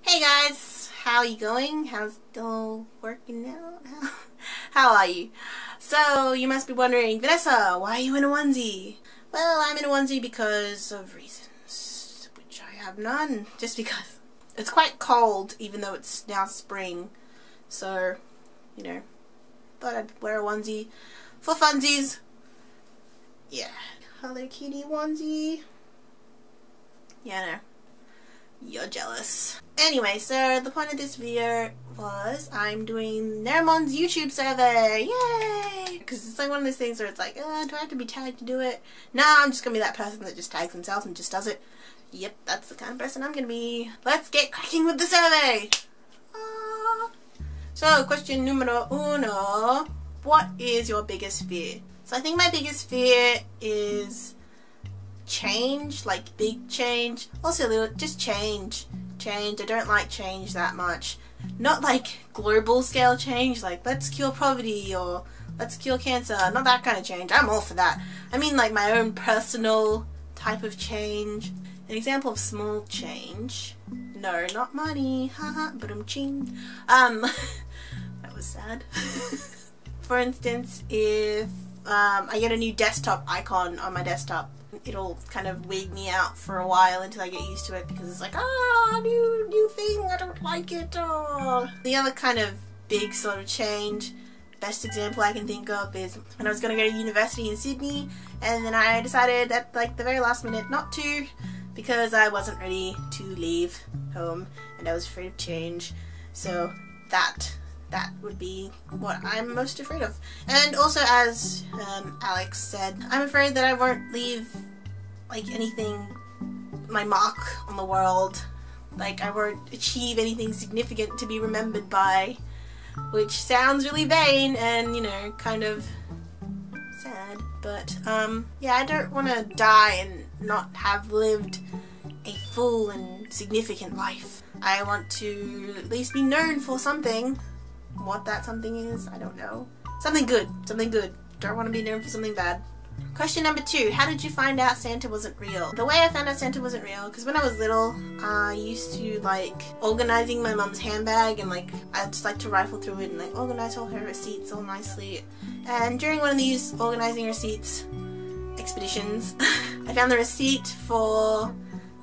Hey guys, how are you going? How's it all working out? How are you? So, you must be wondering, Vanessa, why are you in a onesie? Well, I'm in a onesie because of reasons, which I have none, just because. It's quite cold, even though it's now spring, so, you know, thought I'd wear a onesie for funsies. Yeah. Hello Kitty onesie. Yeah, no. You're jealous. Anyway, so the point of this video was I'm doing Nerimon's YouTube survey. Yay! Because it's like one of those things where it's like, do I have to be tagged to do it? Nah, I'm just gonna be that person that just tags themselves and just does it. Yep, that's the kind of person I'm gonna be. Let's get cracking with the survey! So, question numero uno. What is your biggest fear? So I think my biggest fear is change, like big change. Also little, just change. I don't like change that much. Not like global scale change, like let's cure poverty or let's cure cancer. Not that kind of change. I'm all for that. I mean like my own personal type of change. An example of small change. No, not money. Haha, but I'm ching. That was sad. For instance, if I get a new desktop icon on my desktop, it'll kind of weed me out for a while until I get used to it because it's like, new thing, I don't like it. Oh. The other kind of big sort of change, best example I can think of is when I was going to go to university in Sydney, and then I decided at like the very last minute not to because I wasn't ready to leave home and I was afraid of change. So that would be what I'm most afraid of. And also, as Alex said, I'm afraid that I won't leave like anything, my mark on the world. Like I won't achieve anything significant to be remembered by, which sounds really vain and, you know, kind of sad. But yeah, I don't want to die and not have lived a full and significant life. I want to at least be known for something. What that something is, I don't know. Something good. Something good. Don't want to be known for something bad. Question number 2. How did you find out Santa wasn't real? The way I found out Santa wasn't real, because when I was little, I used to like organizing my mum's handbag and like I'd just like to rifle through it and like organize all her receipts all nicely. And during one of these organizing receipts expeditions, I found the receipt for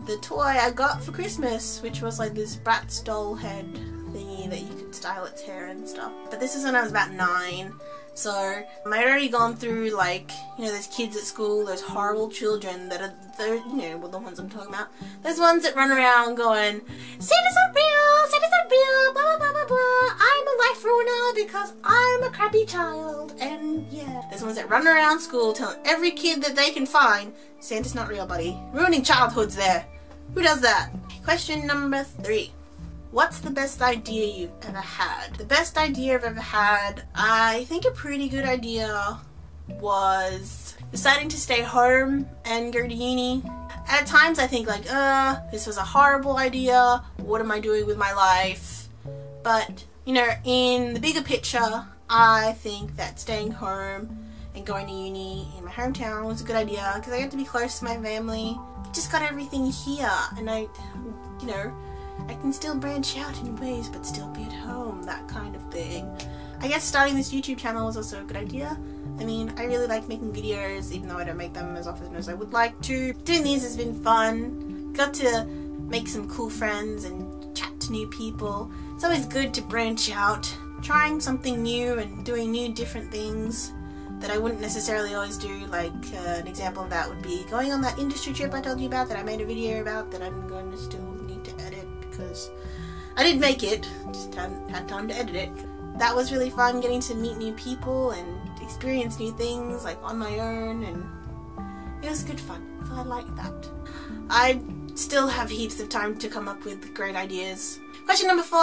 the toy I got for Christmas, which was like this Bratz doll head thingy that you could style its hair and stuff. But this is when I was about 9, so I'd already gone through, like, you know, those kids at school, those horrible children that are, you know, well, the ones I'm talking about. Those ones that run around going, Santa's not real, Santa's not real, blah blah blah blah blah, I'm a life ruiner because I'm a crappy child, and yeah. Those ones that run around school telling every kid that they can find, Santa's not real, buddy. Ruining childhoods there. Who does that? Question number 3. What's the best idea you've ever had? The best idea I've ever had, I think a pretty good idea was deciding to stay home and go to uni. At times I think like, this was a horrible idea, what am I doing with my life? But, you know, in the bigger picture, I think that staying home and going to uni in my hometown was a good idea because I get to be close to my family. I just got everything here and I, you know, I can still branch out in ways but still be at home, that kind of thing. I guess starting this YouTube channel was also a good idea. I mean, I really like making videos, even though I don't make them as often as I would like to. Doing these has been fun. Got to make some cool friends and chat to new people. It's always good to branch out, trying something new and doing new different things that I wouldn't necessarily always do. Like an example of that would be going on that industry trip I told you about that I made a video about that I'm going to still need to edit because I did make it, just hadn't had time to edit it. That was really fun, getting to meet new people and experience new things like on my own, and it was good fun, so I like that. I still have heaps of time to come up with great ideas. Question number 4.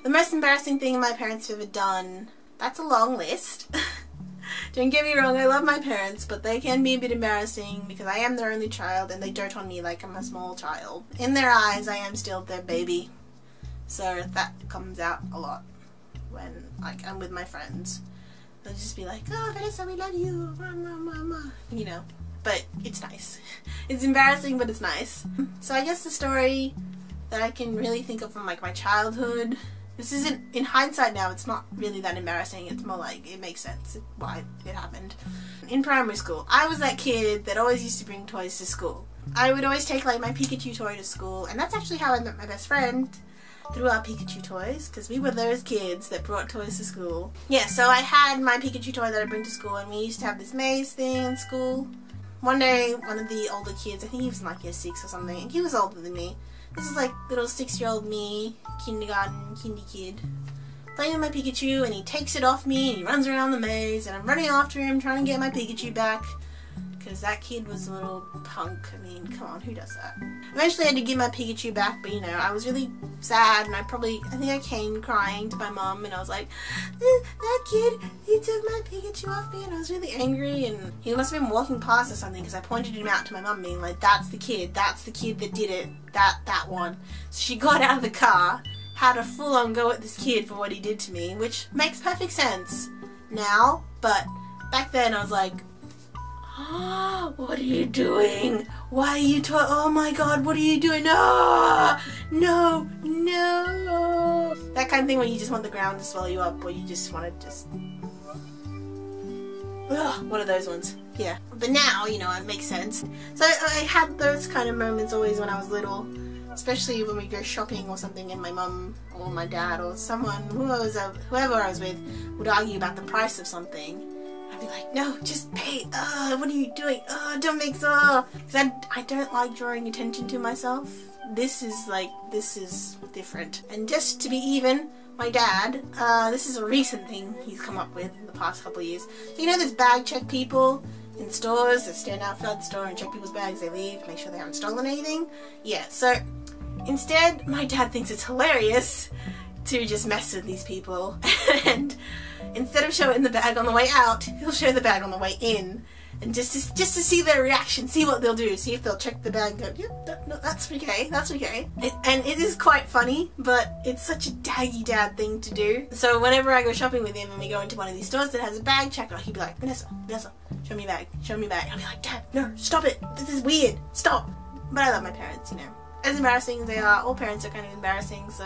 The most embarrassing thing my parents have ever done. That's a long list. Don't get me wrong, I love my parents, but they can be a bit embarrassing because I am their only child and they dote on me like I'm a small child. In their eyes, I am still their baby. So that comes out a lot when like I'm with my friends. They'll just be like, oh, Vanessa, we love you, mama, you know. But it's nice. It's embarrassing, but it's nice. So I guess the story that I can really think of from like my childhood. This isn't, in hindsight now, it's not really that embarrassing. It's more like it makes sense why it happened. In primary school, I was that kid that always used to bring toys to school. I would always take like my Pikachu toy to school, and that's actually how I met my best friend, through our Pikachu toys, because we were those kids that brought toys to school. Yeah, so I had my Pikachu toy that I bring to school, and we used to have this maze thing in school. One day, one of the older kids, I think he was in like year 6 or something, and he was older than me. This is like little 6-year-old me, kindergarten, kindy kid, playing with my Pikachu, and he takes it off me and he runs around the maze, and I'm running after him trying to get my Pikachu back, because that kid was a little punk. I mean, come on, who does that? Eventually I had to give my Pikachu back, but you know, I was really sad, and I think I came crying to my mom, and I was like, that kid, he took my Pikachu off me, and I was really angry, and he must have been walking past or something, because I pointed him out to my mom, being like, that's the kid that did it, that one. So she got out of the car, had a full-on go at this kid for what he did to me, which makes perfect sense now, but back then I was like, what are you doing? Why are you oh my god, what are you doing? No! No! No! That kind of thing where you just want the ground to swallow you up, or you just want to just... Ugh, one of those ones. Yeah. But now, you know, it makes sense. So I had those kind of moments always when I was little, especially when we go shopping or something, and my mum or my dad or someone, whoever I was with, would argue about the price of something. I'd be like, no, just pay. What are you doing? Don't make so. Because I don't like drawing attention to myself. This is different. And just to be even, my dad, this is a recent thing he's come up with in the past couple of years. So you know those bag check people in stores that stand outside the store and check people's bags, they leave, make sure they haven't stolen anything? Yeah, so instead, my dad thinks it's hilarious to just mess with these people, and instead of showing the bag on the way out, he'll show the bag on the way in, and just to see their reaction, see what they'll do, see if they'll check the bag and go, yep, no, that's okay, that's okay. And it is quite funny, but it's such a daggy dad thing to do. So whenever I go shopping with him and we go into one of these stores that has a bag checker, he'd be like, Vanessa, show me your bag, show me your bag. I'll be like, Dad, no, stop it, this is weird, stop. But I love my parents, you know. As embarrassing as they are, all parents are kind of embarrassing, so...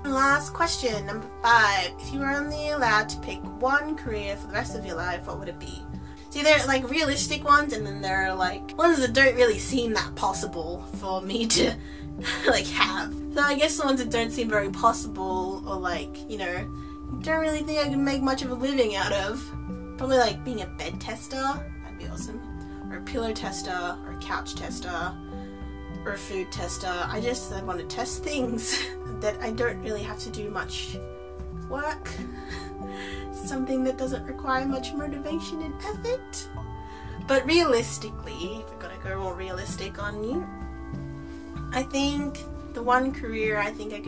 Last question, number 5. If you were only allowed to pick one career for the rest of your life, what would it be? See, there are like realistic ones, and then there are like ones that don't really seem that possible for me to like have. So I guess the ones that don't seem very possible, or like, you know, don't really think I can make much of a living out of, probably like being a bed tester, that'd be awesome, or a pillow tester, or a couch tester, or a food tester. I want to test things that I don't really have to do much work. Something that doesn't require much motivation and effort. But realistically, if we're gonna go all realistic on you, I think the one career I think I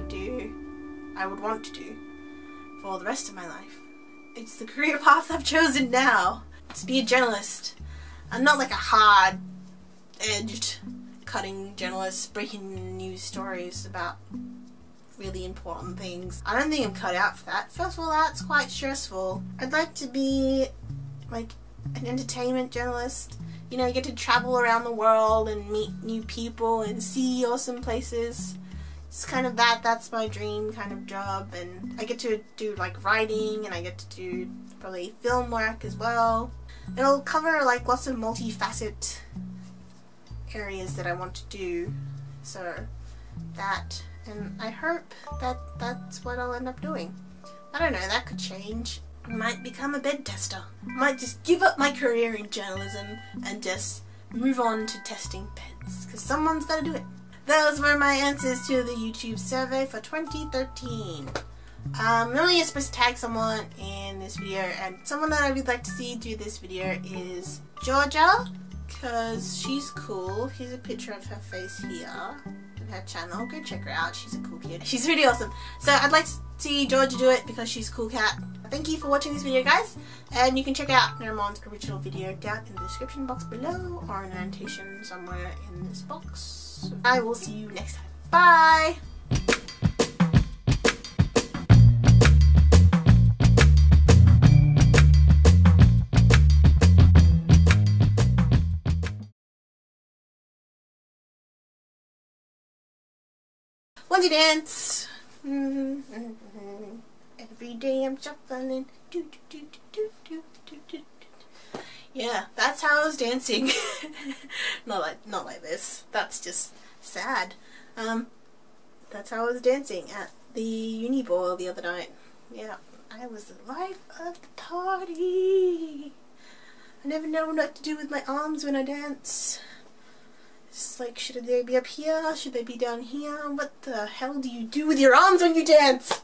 would want to do for the rest of my life, it's the career path I've chosen now. To be a journalist. I'm not like a hard-edged, cutting journalist breaking news stories about really important things. I don't think I'm cut out for that. First of all, that's quite stressful. I'd like to be like an entertainment journalist. You know, you get to travel around the world and meet new people and see awesome places. It's kind of that's my dream kind of job, and I get to do like writing, and I get to do probably film work as well. It'll cover like lots of multifaceted areas that I want to do. So that, and I hope that's what I'll end up doing. I don't know, that could change. I might become a bed tester. I might just give up my career in journalism and just move on to testing beds, because someone's got to do it. Those were my answers to the YouTube survey for 2013. Normally you're supposed to tag someone in this video, and someone that I would like to see do this video is Georgia, because she's cool. Here's a picture of her face here. Her channel, go check her out, she's a cool kid. She's really awesome. So I'd like to see Georgia do it because she's a cool cat. Thank you for watching this video, guys, and you can check out Nerimon's original video down in the description box below, or in an annotation somewhere in this box. I will see you next time. Bye! Onesie dance. Every day I'm shuffling. Yeah, that's how I was dancing. not like this. That's just sad. That's how I was dancing at the uni ball the other night. Yeah, I was the life of the party. I never know what to do with my arms when I dance. It's like, should they be up here? Should they be down here? What the hell do you do with your arms when you dance?